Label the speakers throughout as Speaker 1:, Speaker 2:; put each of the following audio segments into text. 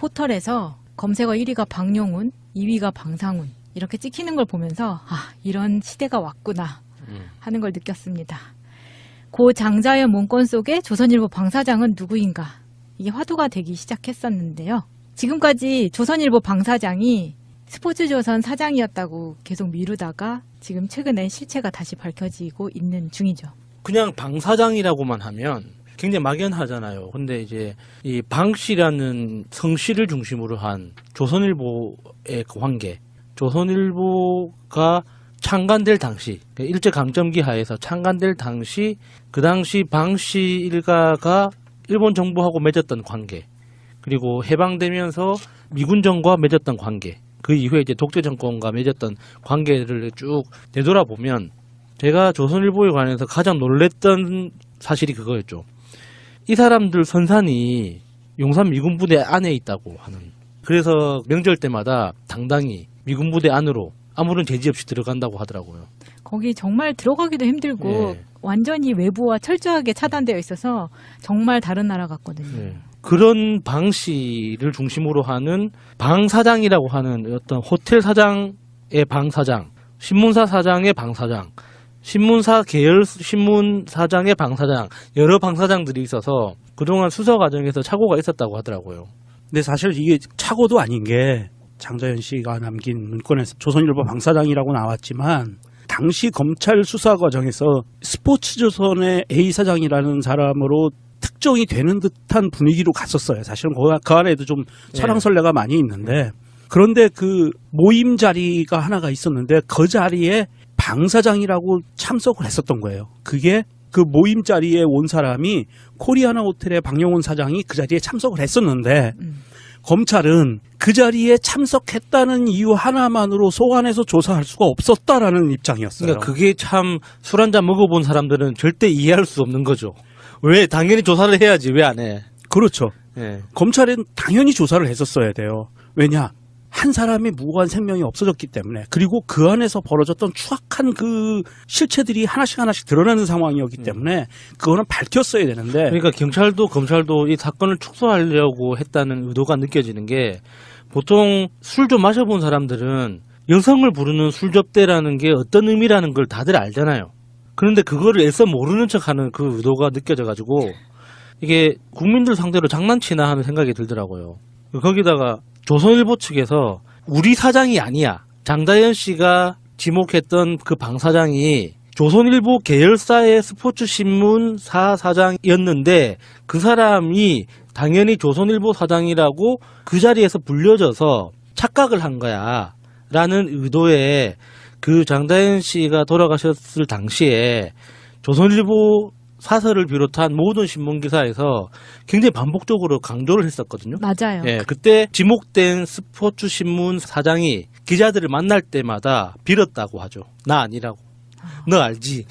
Speaker 1: 포털에서 검색어 1위가 방용훈, 2위가 방상훈 이렇게 찍히는 걸 보면서 이런 시대가 왔구나 하는 걸 느꼈습니다. 고 장자연 문건 속에 조선일보 방사장은 누구인가 이게 화두가 되기 시작했었는데요. 지금까지 조선일보 방사장이 스포츠조선 사장이었다고 계속 미루다가 지금 최근에 실체가 다시 밝혀지고 있는 중이죠.
Speaker 2: 그냥 방사장이라고만 하면 굉장히 막연하잖아요. 근데 이제 이 방씨라는 성씨를 중심으로 한 조선일보의 관계, 조선일보가 창간될 당시, 일제강점기 하에서 창간될 당시, 그 당시 방씨 일가가 일본 정부하고 맺었던 관계, 그리고 해방되면서 미군 정부와 맺었던 관계, 그 이후에 이제 독재 정권과 맺었던 관계를 쭉 되돌아보면 제가 조선일보에 관해서 가장 놀랬던 사실이 그거였죠. 이 사람들 선산이 용산 미군부대 안에 있다고 하는. 그래서 명절 때마다 당당히 미군부대 안으로 아무런 제지 없이 들어간다고 하더라고요.
Speaker 1: 거기 정말 들어가기도 힘들고
Speaker 2: 예.
Speaker 1: 완전히 외부와 철저하게 차단되어 있어서 정말 다른 나라 같거든요.
Speaker 2: 예. 그런 방 씨를 중심으로 하는 방 사장이라고 하는 어떤 호텔 사장의 방 사장, 신문사 사장의 방 사장, 신문사 계열 신문 사장의 방 사장, 여러 방 사장들이 있어서 그동안 수사 과정에서 착오가 있었다고 하더라고요.
Speaker 3: 근데 사실 이게 착오도 아닌 게 장자연 씨가 남긴 문건에서 조선일보 방사장이라고 나왔지만 당시 검찰 수사 과정에서 스포츠조선의 A 사장이라는 사람으로 특정이 되는 듯한 분위기로 갔었어요. 사실은 그 안에도 좀 설왕설래가 많이 있는데 그런데 그 모임 자리가 하나가 있었는데 그 자리에 방 사장이라고 참석을 했었던 거예요. 그게 그 모임 자리에 온 사람이 코리아나 호텔의 방용훈 사장이 그 자리에 참석을 했었는데 검찰은 그 자리에 참석했다는 이유 하나만으로 소환해서 조사할 수가 없었다라는 입장이었어요.
Speaker 2: 그러니까 그게 참 술 한잔 먹어본 사람들은 절대 이해할 수 없는 거죠. 왜 당연히 조사를 해야지 왜 안 해?
Speaker 3: 그렇죠.
Speaker 2: 예.
Speaker 3: 검찰은 당연히 조사를 했었어야 돼요. 왜냐? 한 사람의 무고한 생명이 없어졌기 때문에 그리고 그 안에서 벌어졌던 추악한 그 실체들이 하나씩 드러나는 상황이었기 때문에 그거는 밝혔어야 되는데
Speaker 2: 그러니까 경찰도 검찰도 이 사건을 축소하려고 했다는 의도가 느껴지는 게 보통 술 좀 마셔본 사람들은 여성을 부르는 술접대라는 게 어떤 의미라는 걸 다들 알잖아요. 그런데 그거를 애써 모르는 척하는 그 의도가 느껴져가지고 이게 국민들 상대로 장난치나 하는 생각이 들더라고요. 거기다가 조선일보 측에서 우리 사장이 아니야. 장자연 씨가 지목했던 그 방 사장이 조선일보 계열사의 스포츠 신문사 사장이었는데 그 사람이 당연히 조선일보 사장이라고 그 자리에서 불려져서 착각을 한 거야. 라는 의도에 그 장자연 씨가 돌아가셨을 당시에 조선일보 사설을 비롯한 모든 신문기사에서 굉장히 반복적으로 강조를 했었거든요.
Speaker 1: 맞아요.
Speaker 2: 예, 그때 지목된 스포츠 신문 사장이 기자들을 만날 때마다 빌었다고 하죠. 나 아니라고. 너 알지?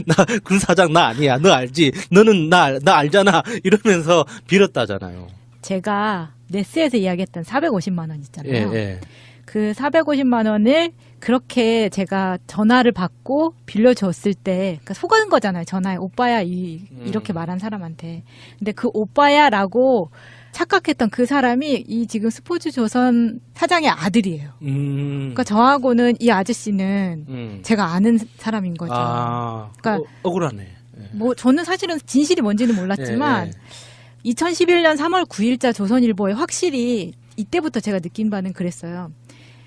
Speaker 2: 나 그 사장 나 아니야. 너 알지? 너는 나 알잖아. 이러면서 빌었다잖아요.
Speaker 1: 제가 네스에서 이야기했던 450만 원 있잖아요.
Speaker 2: 예.
Speaker 1: 그 450만 원을 그렇게 제가 전화를 받고 빌려줬을 때, 그러니까 속은 거잖아요. 전화에 오빠야 이렇게 말한 사람한테. 근데 그 오빠야라고 착각했던 그 사람이 이 지금 스포츠조선 사장의 아들이에요. 그러니까 저하고는 이 아저씨는 제가 아는 사람인 거죠.
Speaker 2: 그러니까 억울하네. 예.
Speaker 1: 뭐 저는 사실은 진실이 뭔지는 몰랐지만 2011년 3월 9일자 조선일보에 확실히 이때부터 제가 느낀 바는 그랬어요.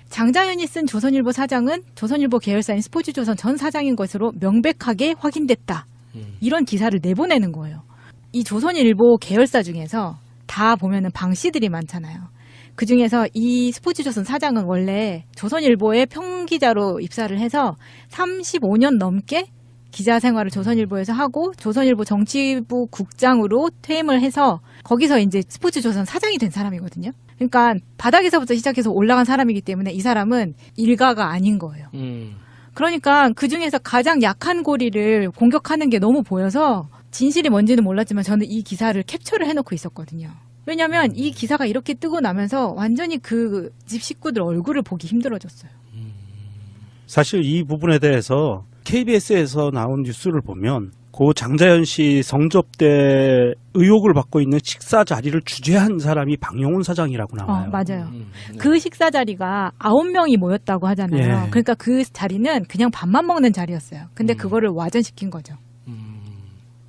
Speaker 1: 장자연이 쓴 조선일보 사장은 조선일보 계열사인 스포츠조선 전 사장인 것으로 명백하게 확인됐다. 이런 기사를 내보내는 거예요. 이 조선일보 계열사 중에서 다 보면은 방씨들이 많잖아요. 그중에서 이 스포츠조선 사장은 원래 조선일보의 평기자로 입사를 해서 35년 넘게 기자 생활을 조선일보에서 하고 조선일보 정치부 국장으로 퇴임을 해서 거기서 이제 스포츠조선 사장이 된 사람이거든요. 그러니까 바닥에서부터 시작해서 올라간 사람이기 때문에 이 사람은 일가가 아닌 거예요. 그러니까 그중에서 가장 약한 고리를 공격하는 게 너무 보여서 진실이 뭔지는 몰랐지만 저는 이 기사를 캡처를 해놓고 있었거든요. 왜냐하면 이 기사가 이렇게 뜨고 나면서 완전히 그 집 식구들 얼굴을 보기 힘들어졌어요.
Speaker 3: 사실 이 부분에 대해서 KBS에서 나온 뉴스를 보면 고 장자연 씨 성접대 의혹을 받고 있는 식사 자리를 주재한 사람이 박용훈 사장이라고 나와요.
Speaker 1: 맞아요.
Speaker 2: 네.
Speaker 1: 그 식사 자리가 9명이 모였다고 하잖아요.
Speaker 3: 예.
Speaker 1: 그러니까 그 자리는 그냥 밥만 먹는 자리였어요. 근데 그거를 와전시킨 거죠.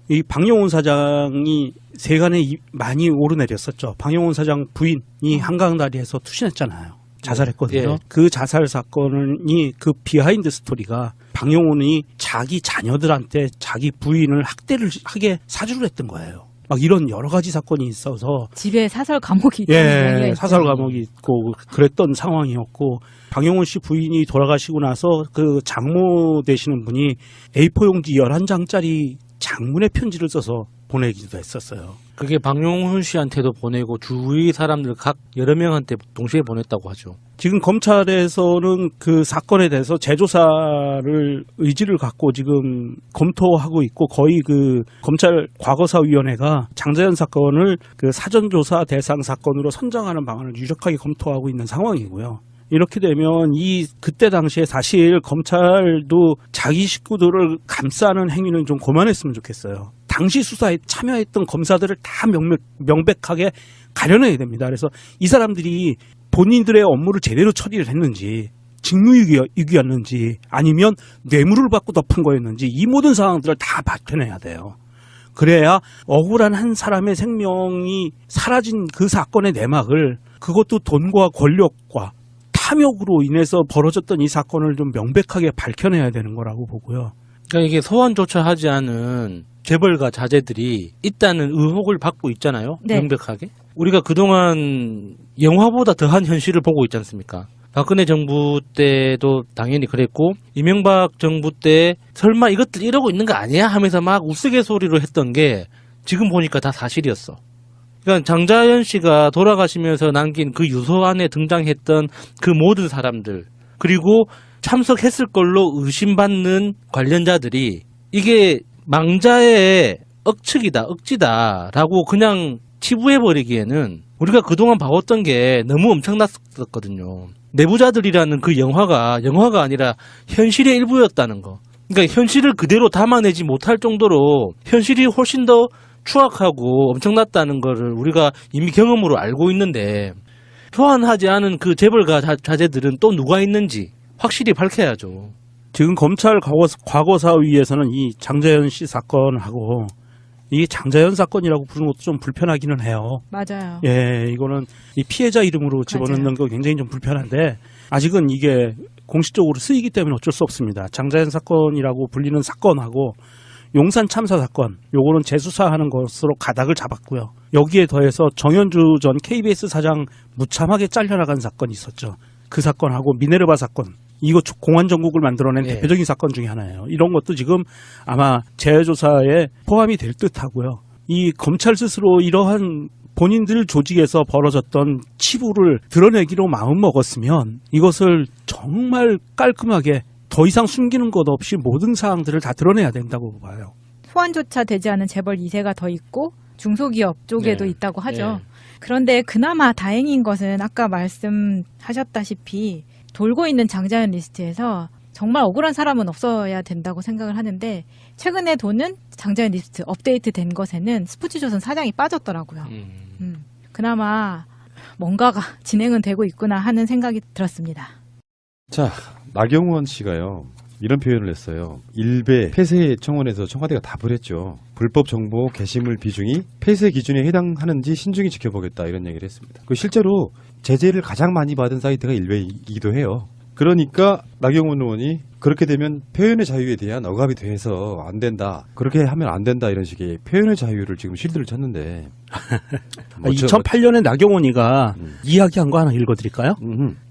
Speaker 3: 이 박용훈 사장이 세간에 많이 오르내렸었죠. 박용훈 사장 부인이 한강다리에서 투신했잖아요. 자살했거든요.
Speaker 2: 예.
Speaker 3: 그 자살 사건이 그 비하인드 스토리가 박용훈이 자기 자녀들한테 자기 부인을 학대를 하게 사주를 했던 거예요. 막 이런 여러 가지 사건이 있어서
Speaker 1: 집에 사설 감옥이 있다는 이야기가 있죠.
Speaker 3: 사설 감옥이 있고 그랬던 상황이었고 박용훈 씨 부인이 돌아가시고 나서 그 장모 되시는 분이 A4 용지 11장짜리 장문의 편지를 써서 보내기도 했었어요.
Speaker 2: 그게 박용훈 씨한테도 보내고 주위 사람들 각 여러 명한테 동시에 보냈다고 하죠.
Speaker 3: 지금 검찰에서는 그 사건에 대해서 재조사를 의지를 갖고 지금 검토하고 있고 거의 그 검찰 과거사위원회가 장자연 사건을 그 사전조사 대상 사건으로 선정하는 방안을 유력하게 검토하고 있는 상황이고요. 이렇게 되면 그때 당시에 사실 검찰도 자기 식구들을 감싸는 행위는 좀 그만했으면 좋겠어요. 당시 수사에 참여했던 검사들을 다 명백하게 가려내야 됩니다. 그래서 이 사람들이 본인들의 업무를 제대로 처리를 했는지 직무유기였는지 아니면 뇌물을 받고 덮은 거였는지 이 모든 상황들을 다 밝혀내야 돼요. 그래야 억울한 한 사람의 생명이 사라진 그 사건의 내막을 그것도 돈과 권력과 탐욕으로 인해서 벌어졌던 이 사건을 좀 명백하게 밝혀내야 되는 거라고 보고요.
Speaker 2: 그러니까 이게 소환조차 하지 않은 재벌가 자제들이 있다는 의혹을 받고 있잖아요.
Speaker 1: 네.
Speaker 2: 명백하게. 우리가 그동안 영화보다 더한 현실을 보고 있지 않습니까? 박근혜 정부 때도 당연히 그랬고 이명박 정부 때 설마 이것들 이러고 있는 거 아니야 하면서 막 우스갯소리로 했던 게 지금 보니까 다 사실이었어. 그러니까 장자연 씨가 돌아가시면서 남긴 그 유서 안에 등장했던 그 모든 사람들 그리고 참석했을 걸로 의심받는 관련자들이 이게 망자의 억지다라고 그냥 치부해버리기에는 우리가 그동안 봐왔던 게 너무 엄청났었거든요. 내부자들이라는 그 영화가 아니라 현실의 일부였다는 거. 그러니까 현실을 그대로 담아내지 못할 정도로 현실이 훨씬 더 추악하고 엄청났다는 거를 우리가 이미 경험으로 알고 있는데 소환하지 않은 그 재벌가 자제들은 또 누가 있는지 확실히 밝혀야죠.
Speaker 3: 지금 검찰 과거사위에서는 이 장자연 씨 사건하고 이게 장자연 사건이라고 부르는 것도 좀 불편하기는 해요.
Speaker 1: 맞아요.
Speaker 3: 예, 이거는 이 피해자 이름으로 집어넣는
Speaker 1: 맞아요.
Speaker 3: 거 굉장히 좀 불편한데 아직은 이게 공식적으로 쓰이기 때문에 어쩔 수 없습니다. 장자연 사건이라고 불리는 사건하고 용산 참사 사건, 요거는 재수사하는 것으로 가닥을 잡았고요. 여기에 더해서 정현주 전 KBS 사장 무참하게 잘려나간 사건이 있었죠. 그 사건하고 미네르바 사건, 이거 공안 정국을 만들어낸
Speaker 2: 예.
Speaker 3: 대표적인 사건 중에 하나예요. 이런 것도 지금 아마 재조사에 포함이 될 듯하고요. 이 검찰 스스로 이러한 본인들 조직에서 벌어졌던 치부를 드러내기로 마음먹었으면 이것을 정말 깔끔하게 더 이상 숨기는 것 없이 모든 사항들을 다 드러내야 된다고 봐요.
Speaker 1: 소환조차 되지 않은 재벌 2세가 더 있고 중소기업 쪽에도
Speaker 2: 네.
Speaker 1: 있다고 하죠.
Speaker 2: 네.
Speaker 1: 그런데 그나마 다행인 것은 아까 말씀하셨다시피 돌고 있는 장자연 리스트에서 정말 억울한 사람은 없어야 된다고 생각을 하는데 최근에 도는 장자연 리스트 업데이트 된 것에는 스포츠조선 사장이 빠졌더라고요. 그나마 뭔가가 진행은 되고 있구나 하는 생각이 들었습니다.
Speaker 4: 자, 나경원 씨가요. 이런 표현을 했어요. 일베 폐쇄 청원에서 청와대가 답을 했죠. 불법 정보 게시물 비중이 폐쇄 기준에 해당하는지 신중히 지켜보겠다 이런 얘기를 했습니다. 실제로 제재를 가장 많이 받은 사이트가 일베이기도 해요. 그러니까 나경원 의원이 그렇게 되면 표현의 자유에 대한 억압이 돼서 안 된다. 그렇게 하면 안 된다 이런 식의 표현의 자유를 지금 실드를 쳤는데
Speaker 3: 2008년에 나경원이가 이야기한 거 하나 읽어드릴까요?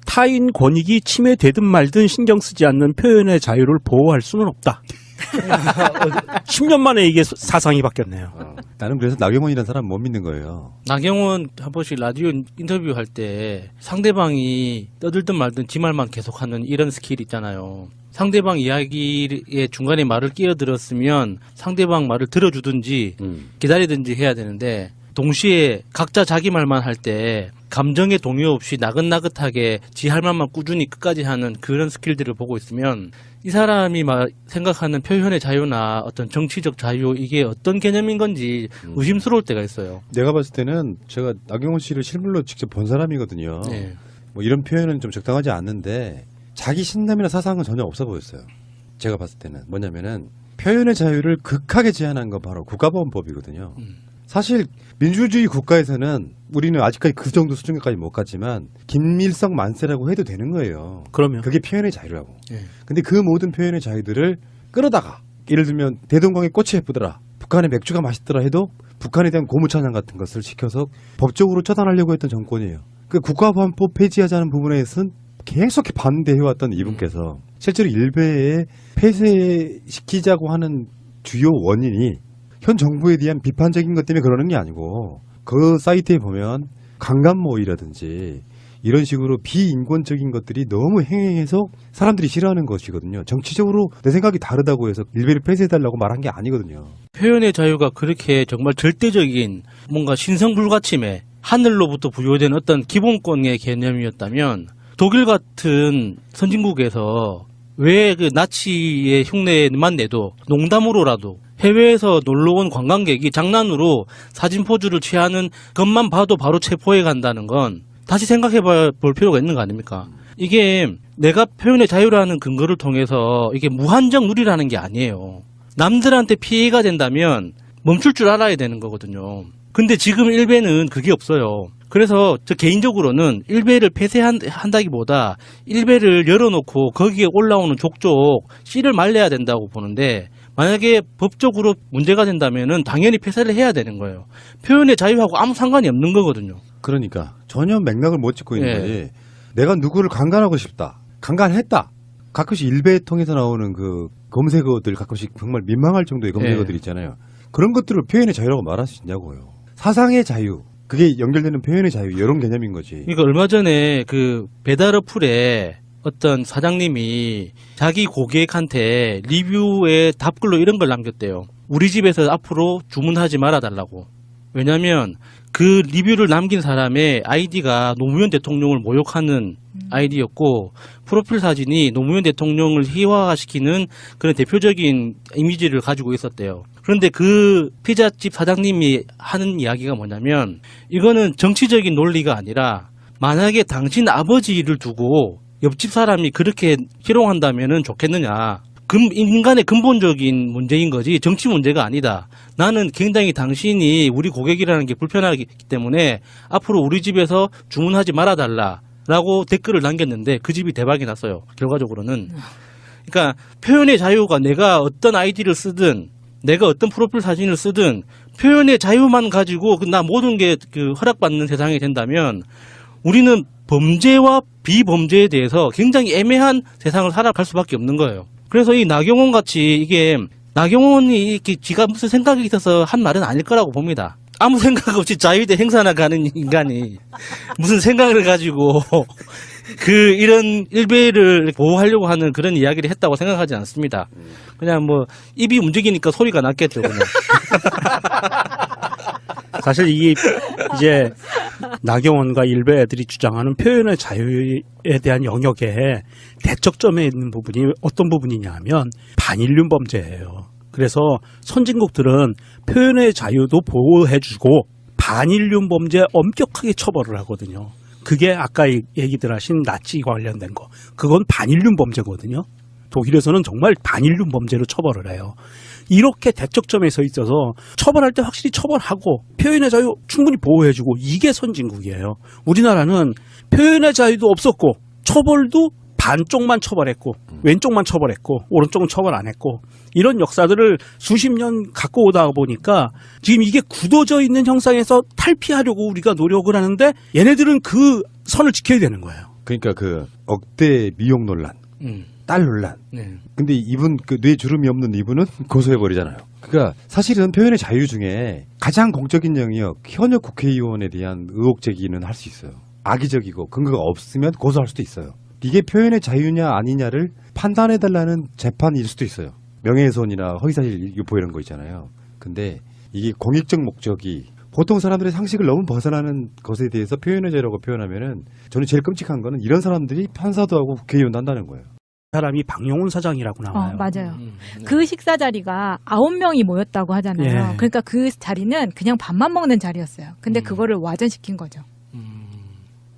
Speaker 3: 타인 권익이 침해되든 말든 신경 쓰지 않는 표현의 자유를 보호할 수는 없다. 10년 만에 이게 사상이 바뀌었네요.
Speaker 4: 나는 그래서 나경원이라는 사람 못 믿는 거예요.
Speaker 2: 나경원 한 번씩 라디오 인터뷰할 때 상대방이 떠들든 말든 지 말만 계속하는 이런 스킬 있잖아요. 상대방 이야기의 중간에 말을 끼어들었으면 상대방 말을 들어주든지 기다리든지 해야 되는데 동시에 각자 자기 말만 할 때 감정의 동요 없이 나긋나긋하게 지 할 말만 꾸준히 끝까지 하는 그런 스킬들을 보고 있으면 이 사람이 막 생각하는 표현의 자유나 어떤 정치적 자유 이게 어떤 개념인 건지 의심스러울 때가 있어요.
Speaker 4: 내가 봤을 때는 제가 나경원 씨를 실물로 직접 본 사람이거든요.
Speaker 2: 네.
Speaker 4: 뭐 이런 표현은 좀 적당하지 않는데 자기 신념이나 사상은 전혀 없어 보였어요. 제가 봤을 때는 뭐냐면은 표현의 자유를 극하게 제한한 건 바로 국가보안법이거든요. 사실 민주주의 국가에서는 우리는 아직까지 그 정도 수준까지 못 갔지만 긴밀성 만세라고 해도 되는 거예요.
Speaker 3: 그러면
Speaker 4: 그게 표현의 자유라고.
Speaker 2: 네.
Speaker 4: 근데 그 모든 표현의 자유들을 끌어다가 예를 들면 대동강의 꽃이 예쁘더라, 북한의 맥주가 맛있더라 해도 북한에 대한 고무찬양 같은 것을 시켜서 법적으로 처단하려고 했던 정권이에요. 그 국가보안법 폐지하자는 부분에서는 계속 반대해왔던 이분께서 실제로 일베에 폐쇄시키자고 하는 주요 원인이 현 정부에 대한 비판적인 것 때문에 그러는 게 아니고 그 사이트에 보면 강간모의라든지 이런 식으로 비인권적인 것들이 너무 행해해서 사람들이 싫어하는 것이거든요. 정치적으로 내 생각이 다르다고 해서 일베를 폐쇄해달라고 말한 게 아니거든요.
Speaker 2: 표현의 자유가 그렇게 정말 절대적인 뭔가 신성불가침에 하늘로부터 부여된 어떤 기본권의 개념이었다면 독일 같은 선진국에서 왜 그 나치의 흉내만 내도 농담으로라도 해외에서 놀러온 관광객이 장난으로 사진 포즈를 취하는 것만 봐도 바로 체포해 간다는 건 다시 생각해 볼 필요가 있는 거 아닙니까? 이게 내가 표현의 자유라는 근거를 통해서 이게 무한정 누리라는 게 아니에요. 남들한테 피해가 된다면 멈출 줄 알아야 되는 거거든요. 근데 지금 일베는 그게 없어요. 그래서 저 개인적으로는 일베를 폐쇄한다기보다 일베를 열어놓고 거기에 올라오는 족족 씨를 말려야 된다고 보는데 만약에 법적으로 문제가 된다면은 당연히 폐쇄를 해야 되는 거예요. 표현의 자유하고 아무 상관이 없는 거거든요.
Speaker 4: 그러니까 전혀 맥락을 못 짚고 있는
Speaker 2: 예.
Speaker 4: 거지. 내가 누구를 강간하고 싶다, 강간했다. 가끔씩 일베 통해서 나오는 그 검색어들 가끔씩 정말 민망할 정도의 검색어들 있잖아요. 그런 것들을 표현의 자유라고 말할 수 있냐고요. 사상의 자유, 그게 연결되는 표현의 자유 이런 개념인 거지.
Speaker 2: 그러니까 얼마 전에 그 배달 어플에 어떤 사장님이 자기 고객한테 리뷰에 답글로 이런 걸 남겼대요. 우리 집에서 앞으로 주문하지 말아달라고. 왜냐하면 그 리뷰를 남긴 사람의 아이디가 노무현 대통령을 모욕하는 아이디였고 프로필 사진이 노무현 대통령을 희화화시키는 그런 대표적인 이미지를 가지고 있었대요. 그런데 그 피자집 사장님이 하는 이야기가 뭐냐면 이거는 정치적인 논리가 아니라 만약에 당신 아버지를 두고 옆집 사람이 그렇게 희롱한다면 좋겠느냐. 인간의 근본적인 문제인 거지 정치 문제가 아니다. 나는 굉장히 당신이 우리 고객이라는 게 불편하기 때문에 앞으로 우리 집에서 주문하지 말아달라라고 댓글을 남겼는데 그 집이 대박이 났어요. 결과적으로는. 그러니까 표현의 자유가 내가 어떤 아이디를 쓰든 내가 어떤 프로필 사진을 쓰든 표현의 자유만 가지고 나 모든 게 그 허락받는 세상이 된다면 우리는 범죄와 비범죄에 대해서 굉장히 애매한 세상을 살아갈 수밖에 없는 거예요. 그래서 이 나경원 같이 이게 나경원이 이렇게 지가 무슨 생각이 있어서 한 말은 아닐 거라고 봅니다. 아무 생각 없이 자유대 행사나 가는 인간이 무슨 생각을 가지고 이런 일베를 보호하려고 하는 그런 이야기를 했다고 생각하지 않습니다. 그냥 뭐 입이 움직이니까 소리가 났겠죠, 그냥.
Speaker 3: 사실 이게 이제 나경원과 일베 애들이 주장하는 표현의 자유에 대한 영역에 대척점에 있는 부분이 어떤 부분이냐 하면 반인륜 범죄예요. 그래서 선진국들은 표현의 자유도 보호해주고 반인륜 범죄 엄격하게 처벌을 하거든요. 그게 아까 얘기들 하신 나치 관련된 거. 그건 반인륜 범죄거든요. 독일에서는 정말 반인륜 범죄로 처벌을 해요. 이렇게 대척점에 서 있어서 처벌할 때 확실히 처벌하고 표현의 자유 충분히 보호해주고 이게 선진국이에요. 우리나라는 표현의 자유도 없었고 처벌도 반쪽만 처벌했고 왼쪽만 처벌했고 오른쪽은 처벌 안 했고 이런 역사들을 수십 년 갖고 오다 보니까 지금 이게 굳어져 있는 형상에서 탈피하려고 우리가 노력을 하는데 얘네들은 그 선을 지켜야 되는 거예요.
Speaker 4: 그러니까 그 억대 미용 논란, 딸 논란.
Speaker 2: 네.
Speaker 4: 근데 이분 그 뇌 주름이 없는 이분은 고소해버리잖아요. 그러니까 사실은 표현의 자유 중에 가장 공적인 영역 현역 국회의원에 대한 의혹 제기는 할 수 있어요. 악의적이고 근거가 없으면 고소할 수도 있어요. 이게 표현의 자유냐 아니냐를 판단해달라는 재판일 수도 있어요. 명예훼손이나 허위사실 유포 이런 거 있잖아요. 근데 이게 공익적 목적이 보통 사람들의 상식을 너무 벗어나는 것에 대해서 표현의 자유라고 표현하면은 저는 제일 끔찍한 거는 이런 사람들이 판사도 하고 국회의원도 한다는 거예요.
Speaker 3: 사람이 박용훈 사장이라고 나와요.
Speaker 1: 맞아요.
Speaker 2: 네.
Speaker 1: 그 식사 자리가 9명이 모였다고 하잖아요.
Speaker 3: 예.
Speaker 1: 그러니까 그 자리는 그냥 밥만 먹는 자리였어요. 근데 그거를 와전시킨 거죠.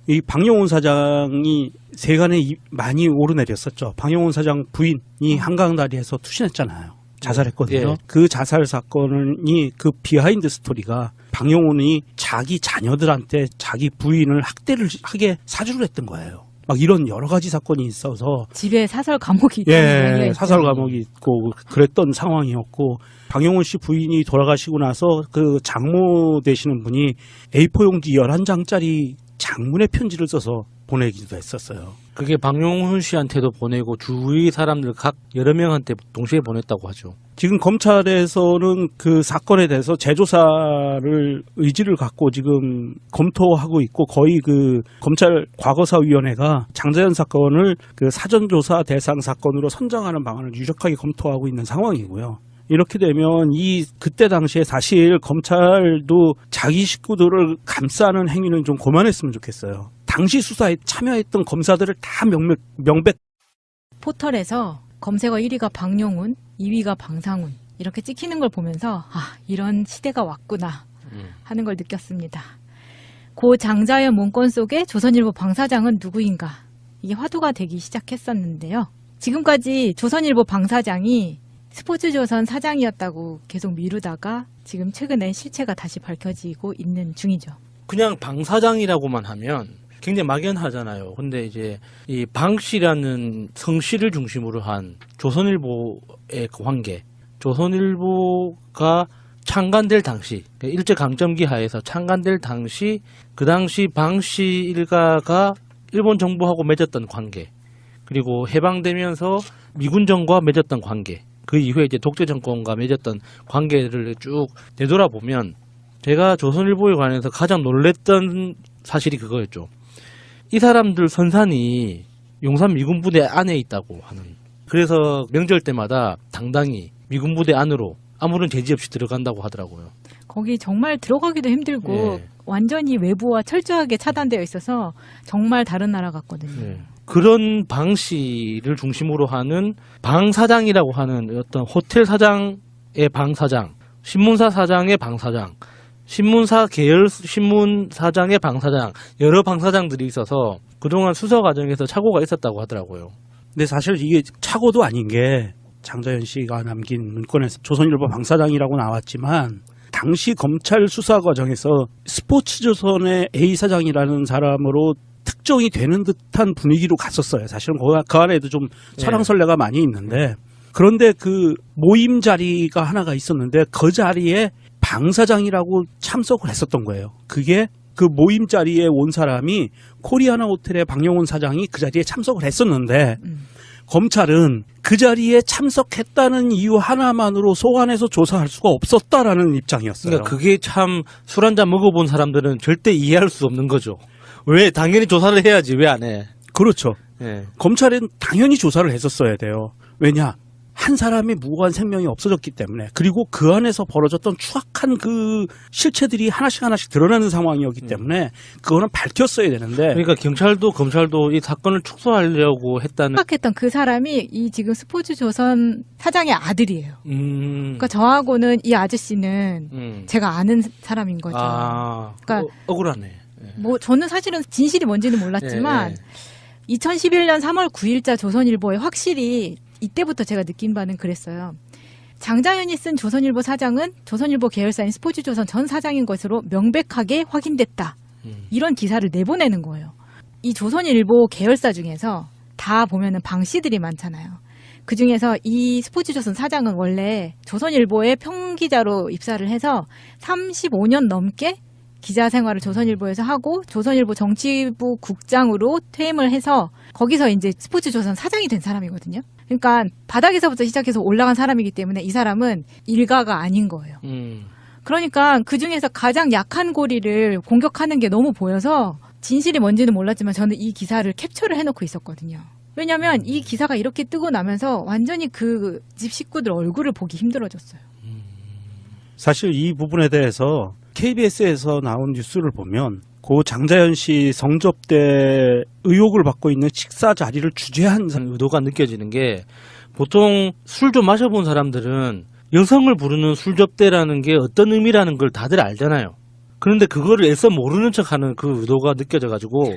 Speaker 3: 이 박용훈 사장이 세간에 많이 오르내렸었죠. 박용훈 사장 부인이 한강다리에서 투신했잖아요. 자살했거든요.
Speaker 2: 예.
Speaker 3: 그 자살 사건이 그 비하인드 스토리가 박용훈이 자기 자녀들한테 자기 부인을 학대를 하게 사주를 했던 거예요. 막 이런 여러 가지 사건이 있어서
Speaker 1: 집에 사설 감옥이 있다는 이야기가
Speaker 3: 예,
Speaker 1: 있죠.
Speaker 3: 사설 감옥이 있고 그랬던 상황이었고 박용훈 씨 부인이 돌아가시고 나서 그 장모 되시는 분이 A4 용지 11장짜리 장문의 편지를 써서 보내기도 했었어요.
Speaker 2: 그게 박용훈 씨한테도 보내고 주위 사람들 각 여러 명한테 동시에 보냈다고 하죠.
Speaker 3: 지금 검찰에서는 그 사건에 대해서 재조사를 의지를 갖고 지금 검토하고 있고 거의 그 검찰 과거사위원회가 장자연 사건을 그 사전조사 대상 사건으로 선정하는 방안을 유력하게 검토하고 있는 상황이고요. 이렇게 되면 그때 당시에 사실 검찰도 자기 식구들을 감싸는 행위는 좀 그만했으면 좋겠어요. 당시 수사에 참여했던 검사들을 다 명백
Speaker 1: 포털에서 검색어 1위가 박용훈, 2위가 방상훈 이렇게 찍히는 걸 보면서 이런 시대가 왔구나 하는 걸 느꼈습니다. 고 장자연 문건 속에 조선일보 방사장은 누구인가 이게 화두가 되기 시작했었는데요. 지금까지 조선일보 방사장이 스포츠조선 사장이었다고 계속 미루다가 지금 최근에 실체가 다시 밝혀지고 있는 중이죠.
Speaker 2: 그냥 방사장이라고만 하면 굉장히 막연하잖아요. 근데 이제 이 방씨라는 성씨를 중심으로 한 조선일보의 그 관계, 조선일보가 창간될 당시, 일제강점기 하에서 창간될 당시, 그 당시 방씨 일가가 일본 정부하고 맺었던 관계, 그리고 해방되면서 미군 정부와 맺었던 관계, 그 이후에 이제 독재 정권과 맺었던 관계를 쭉 되돌아보면 제가 조선일보에 관해서 가장 놀랬던 사실이 그거였죠. 이 사람들 선산이 용산 미군 부대 안에 있다고 하는. 그래서 명절 때마다 당당히 미군 부대 안으로 아무런 제지 없이 들어간다고 하더라고요.
Speaker 1: 거기 정말 들어가기도 힘들고
Speaker 2: 예.
Speaker 1: 완전히 외부와 철저하게 차단되어 있어서 정말 다른 나라 같거든요.
Speaker 2: 네. 그런 방 씨를 중심으로 하는 방 사장이라고 하는 어떤 호텔 사장의 방 사장, 신문사 사장의 방 사장, 신문사 계열 신문 사장의 방 사장, 여러 방 사장들이 있어서 그동안 수사 과정에서 착오가 있었다고 하더라고요.
Speaker 3: 근데 사실 이게 착오도 아닌 게 장자연 씨가 남긴 문건에서 조선일보 방사장이라고 나왔지만 당시 검찰 수사 과정에서 스포츠조선의 A 사장이라는 사람으로 특정이 되는 듯한 분위기로 갔었어요. 사실은 그 안에도 좀 설왕설래가 많이 있는데 그런데 그 모임 자리가 하나가 있었는데 그 자리에 방 사장이라고 참석을 했었던 거예요. 그게 그 모임 자리에 온 사람이 코리아나 호텔의 박용훈 사장이 그 자리에 참석을 했었는데 검찰은 그 자리에 참석했다는 이유 하나만으로 소환해서 조사할 수가 없었다라는 입장이었어요.
Speaker 2: 그러니까 그게 참 술 한잔 먹어본 사람들은 절대 이해할 수 없는 거죠. 왜 당연히 조사를 해야지 왜 안 해?
Speaker 3: 그렇죠.
Speaker 2: 예.
Speaker 3: 검찰은 당연히 조사를 했었어야 돼요. 왜냐? 한 사람의 무고한 생명이 없어졌기 때문에 그리고 그 안에서 벌어졌던 추악한 그 실체들이 하나씩 드러나는 상황이었기 때문에 그거는 밝혔어야 되는데
Speaker 2: 그러니까 경찰도 검찰도 이 사건을 축소하려고 했다는.
Speaker 1: 생각했던 그 사람이 이 지금 스포츠조선 사장의 아들이에요. 그러니까
Speaker 2: 그
Speaker 1: 저하고는 이 아저씨는 제가 아는 사람인 거죠. 그러니까
Speaker 2: 억울하네. 예.
Speaker 1: 뭐 저는 사실은 진실이 뭔지는 몰랐지만 2011년 3월 9일자 조선일보에 확실히 이때부터 제가 느낀 바는 그랬어요. 장자연이 쓴 조선일보 사장은 조선일보 계열사인 스포츠조선 전 사장인 것으로 명백하게 확인됐다. 이런 기사를 내보내는 거예요. 이 조선일보 계열사 중에서 다 보면은 방 씨들이 많잖아요. 그 중에서 이 스포츠조선 사장은 원래 조선일보의 평기자로 입사를 해서 35년 넘게 기자 생활을 조선일보에서 하고 조선일보 정치부 국장으로 퇴임을 해서 거기서 이제 스포츠조선 사장이 된 사람이거든요. 그러니까 바닥에서부터 시작해서 올라간 사람이기 때문에 이 사람은 일가가 아닌 거예요. 그러니까 그중에서 가장 약한 고리를 공격하는 게 너무 보여서 진실이 뭔지는 몰랐지만 저는 이 기사를 캡처를 해놓고 있었거든요. 왜냐하면 이 기사가 이렇게 뜨고 나면서 완전히 그 집 식구들 얼굴을 보기 힘들어졌어요.
Speaker 3: 사실 이 부분에 대해서 KBS에서 나온 뉴스를 보면 고 장자연 씨 성접대 의혹을 받고 있는 식사 자리를 주재한
Speaker 2: 의도가 느껴지는 게 보통 술 좀 마셔본 사람들은 여성을 부르는 술접대라는 게 어떤 의미라는 걸 다들 알잖아요. 그런데 그거를 애써 모르는 척하는 그 의도가 느껴져가지고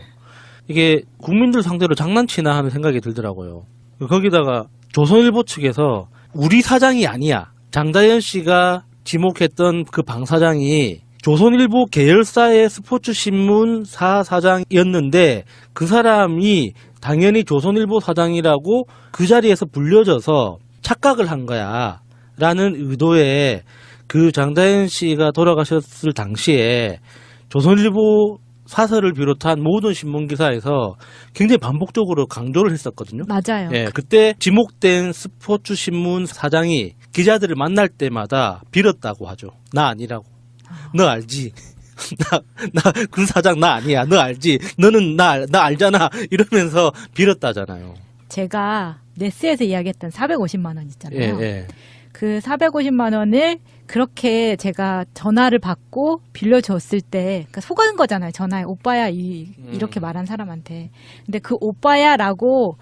Speaker 2: 이게 국민들 상대로 장난치나 하는 생각이 들더라고요. 거기다가 조선일보 측에서 우리 사장이 아니야. 장자연 씨가 지목했던 그 방 사장이 조선일보 계열사의 스포츠신문 사장이었는데 그 사람이 당연히 조선일보 사장이라고 그 자리에서 불려져서 착각을 한 거야 라는 의도에 그 장자연 씨가 돌아가셨을 당시에 조선일보 사설을 비롯한 모든 신문기사에서 굉장히 반복적으로 강조를 했었거든요.
Speaker 1: 맞아요.
Speaker 2: 예, 그때 지목된 스포츠신문 사장이 기자들을 만날 때마다 빌었다고 하죠. 나 아니라고. 너 알지? 나 그 사장 나 아니야. 너 알지? 너는 나 알잖아. 이러면서 빌었다잖아요.
Speaker 1: 제가 네스에서 이야기했던 450만 원 있잖아요.
Speaker 2: 예.
Speaker 1: 그 450만 원을 그렇게 제가 전화를 받고 빌려줬을 때 그러니까 속은 거잖아요. 전화에 오빠야 이렇게 말한 사람한테. 근데 그 오빠야라고